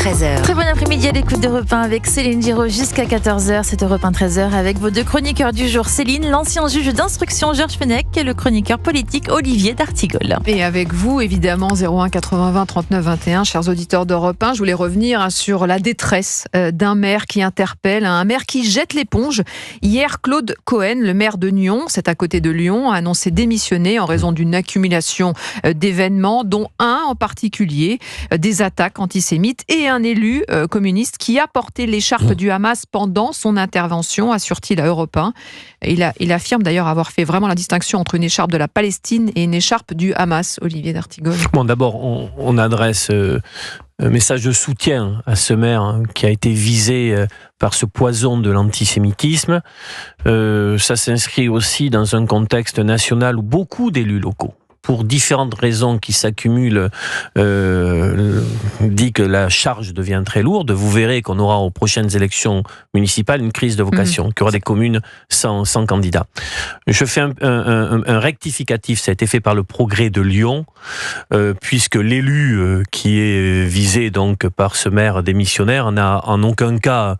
13h. Très bon après-midi à l'écoute d'Europe 1 avec Céline Giraud jusqu'à 14h. C'est Europe 1 13h avec vos deux chroniqueurs du jour. Céline, l'ancien juge d'instruction Georges Fenech et le chroniqueur politique Olivier d'Artigol. Et avec vous, évidemment, 01 80 20 39 21, chers auditeurs d'Europe 1, je voulais revenir sur la détresse d'un maire qui interpelle, un maire qui jette l'éponge. Hier, Claude Cohen, le maire de Nyons, c'est à côté de Lyon, a annoncé démissionner en raison d'une accumulation d'événements, dont un en particulier, des attaques antisémites et un élu communiste qui a porté l'écharpe du Hamas pendant son intervention, assure-t-il à Europe 1. Il affirme d'ailleurs avoir fait vraiment la distinction entre une écharpe de la Palestine et une écharpe du Hamas, Olivier d'Artigol. Bon, d'abord, on adresse un message de soutien à ce maire qui a été visé par ce poison de l'antisémitisme. Ça s'inscrit aussi dans un contexte national où beaucoup d'élus locaux, pour différentes raisons qui s'accumulent, dit que la charge devient très lourde. Vous verrez qu'on aura aux prochaines élections municipales une crise de vocation, qu'il y aura des communes sans candidats. Je fais un rectificatif, ça a été fait par le Progrès de Lyon, puisque l'élu qui est visé donc par ce maire démissionnaire n'a en aucun cas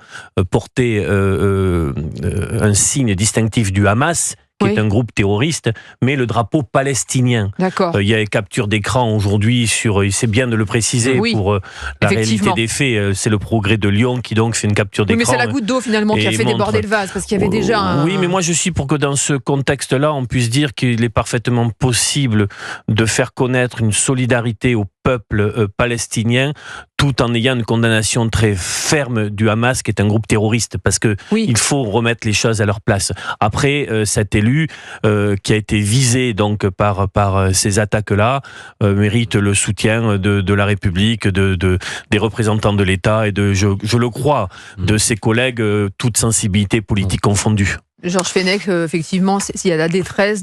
porté un signe distinctif du Hamas, qui est un groupe terroriste, mais le drapeau palestinien. D'accord. Il y a capture d'écran aujourd'hui c'est bien de le préciser pour la réalité des faits. C'est le Progrès de Lyon qui donc fait une capture d'écran. Oui, mais c'est la goutte d'eau finalement qui a fait déborder le vase, parce qu'il y avait déjà un... Oui, mais moi je suis pour que dans ce contexte-là, on puisse dire qu'il est parfaitement possible de faire connaître une solidarité au peuple palestinien, tout en ayant une condamnation très ferme du Hamas, qui est un groupe terroriste, parce que il faut remettre les choses à leur place. Après, cet élu qui a été visé donc par ces attaques-là mérite le soutien de la République, des représentants de l'État et je le crois, de ses collègues, toute sensibilité politique confondue. Georges Fenech, effectivement, s'il y a la détresse,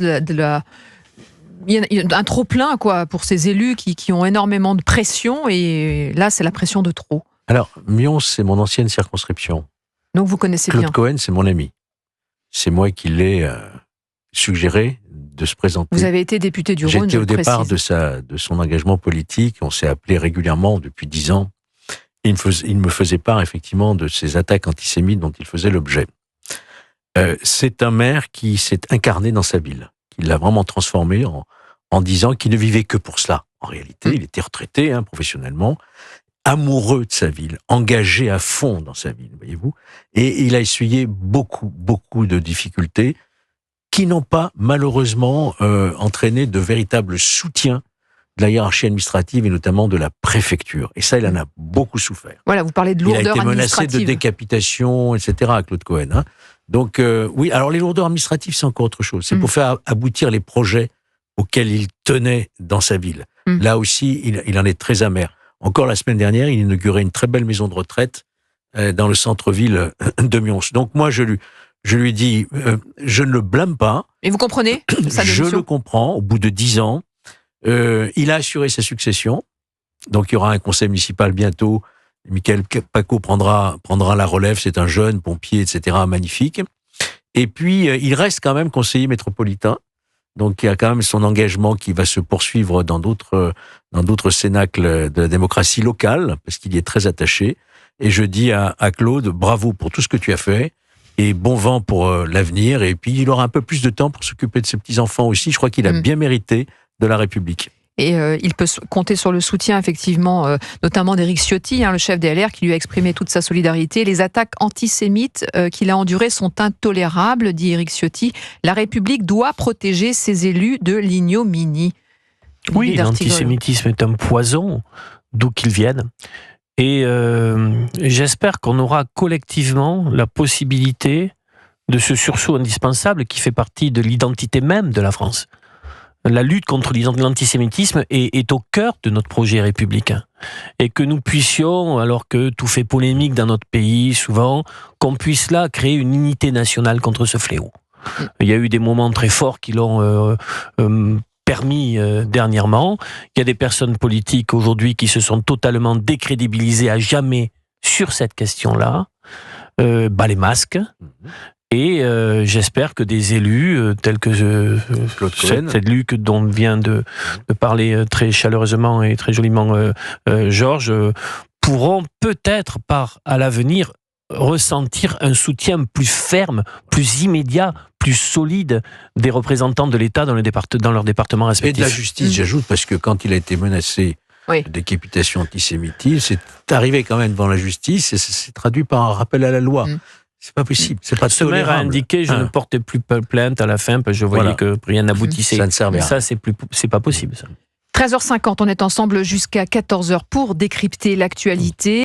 il y a un trop-plein pour ces élus qui ont énormément de pression, et là, c'est la pression de trop. Alors, Nyons, c'est mon ancienne circonscription. Donc vous connaissez Claude bien. Cohen, c'est mon ami. C'est moi qui l'ai suggéré de se présenter. Vous avez été député du Rhône, J'étais au départ de son engagement politique. On s'est appelé régulièrement depuis 10 ans. Il me faisait part, effectivement, de ces attaques antisémites dont il faisait l'objet. C'est un maire qui s'est incarné dans sa ville, qui l'a vraiment transformé en disant qu'il ne vivait que pour cela. En réalité, il était retraité professionnellement, amoureux de sa ville, engagé à fond dans sa ville, voyez-vous. Et il a essuyé beaucoup de difficultés qui n'ont pas, malheureusement, entraîné de véritables soutiens de la hiérarchie administrative et notamment de la préfecture. Et ça, il en a beaucoup souffert. Voilà, vous parlez de lourdeur administrative. Il a été menacé de décapitation, etc., à Claude Cohen. Donc, oui, alors les lourdeurs administratives, c'est encore autre chose. C'est pour faire aboutir les projets auxquels il tenait dans sa ville. Là aussi, il en est très amer. Encore la semaine dernière, il inaugurait une très belle maison de retraite dans le centre-ville de Nyons. Donc moi, je lui dis, je ne le blâme pas. Et vous comprenez Je le comprends, au bout de 10 ans. Il a assuré sa succession. Donc il y aura un conseil municipal bientôt. Michael Paco prendra la relève. C'est un jeune pompier, etc., magnifique. Et puis, il reste quand même conseiller métropolitain. Donc il y a quand même son engagement qui va se poursuivre dans d'autres cénacles de la démocratie locale, parce qu'il y est très attaché. Et je dis à Claude, bravo pour tout ce que tu as fait, et bon vent pour l'avenir. Et puis il aura un peu plus de temps pour s'occuper de ses petits-enfants aussi. Je crois qu'il a bien mérité de la République. Et il peut compter sur le soutien, effectivement, notamment d'Éric Ciotti, le chef des LR, qui lui a exprimé toute sa solidarité. Les attaques antisémites qu'il a endurées sont intolérables, dit Éric Ciotti. La République doit protéger ses élus de l'ignominie. Oui, l'antisémitisme est un poison, d'où qu'il vienne. Et j'espère qu'on aura collectivement la possibilité de ce sursaut indispensable qui fait partie de l'identité même de la France. La lutte contre l'antisémitisme est au cœur de notre projet républicain. Et que nous puissions, alors que tout fait polémique dans notre pays, souvent, qu'on puisse là créer une unité nationale contre ce fléau. Il y a eu des moments très forts qui l'ont permis dernièrement. Il y a des personnes politiques aujourd'hui qui se sont totalement décrédibilisées à jamais sur cette question-là. Les masques. Et j'espère que des élus, tels que cet élu dont vient de parler très chaleureusement et très joliment Georges, pourront peut-être à l'avenir ressentir un soutien plus ferme, plus immédiat, plus solide des représentants de l'État dans leur département respectif. Et de la justice, j'ajoute, parce que quand il a été menacé de décapitation antisémitiste, c'est arrivé quand même devant la justice et c'est traduit par un rappel à la loi. C'est pas possible, c'est pas tolérable. Ce maire a indiqué je ne portais plus plainte à la fin parce que je voyais que rien n'aboutissait. Ça ne servait à rien. Ça, c'est pas possible, ça. 13h50, on est ensemble jusqu'à 14h pour décrypter l'actualité.